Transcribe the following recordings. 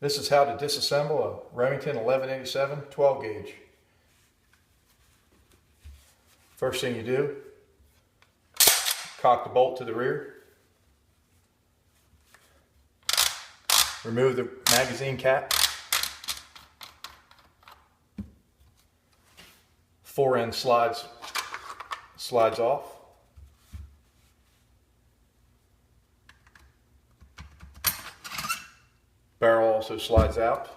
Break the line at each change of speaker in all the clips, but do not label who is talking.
This is how to disassemble a Remington 1187 12 gauge. First thing you do, cock the bolt to the rear. Remove the magazine cap. Fore end slides off. Barrel also slides out.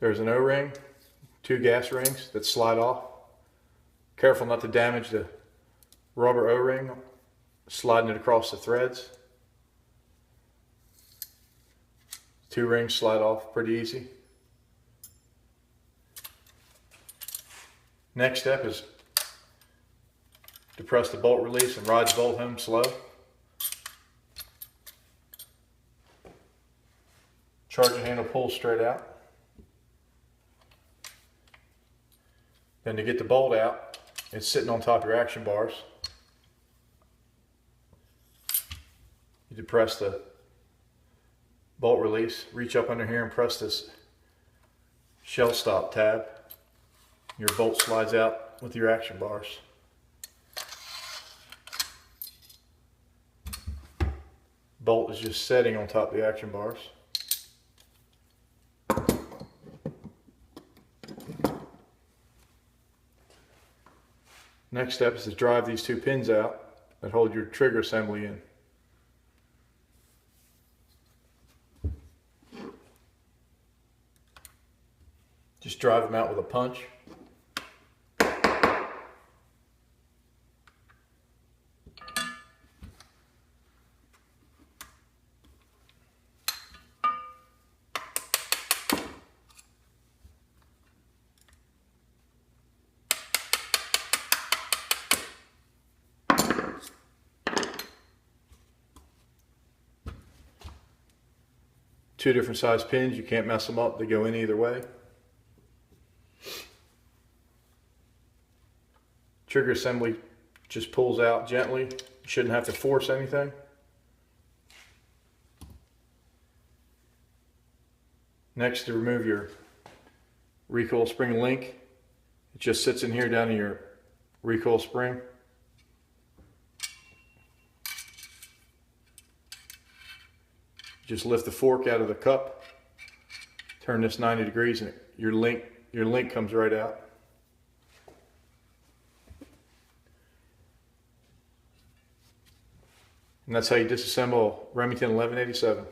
There's an O-ring, 2 gas rings that slide off. Careful not to damage the rubber O-ring, sliding it across the threads. 2 rings slide off pretty easy. Next step is to press the bolt release and ride the bolt home slow. Charger handle pulls straight out. Then to get the bolt out, it's sitting on top of your action bars. You depress the bolt release, reach up under here and press this shell stop tab. Your bolt slides out with your action bars. Bolt is just setting on top of the action bars. Next step is to drive these 2 pins out that hold your trigger assembly in. Just drive them out with a punch. Two different size pins, you can't mess them up, they go in either way. Trigger assembly just pulls out gently. You shouldn't have to force anything. Next, to remove your recoil spring link, it just sits in here down in your recoil spring. Just lift the fork out of the cup, turn this 90 degrees, and your link comes right out. And that's how you disassemble Remington 1187.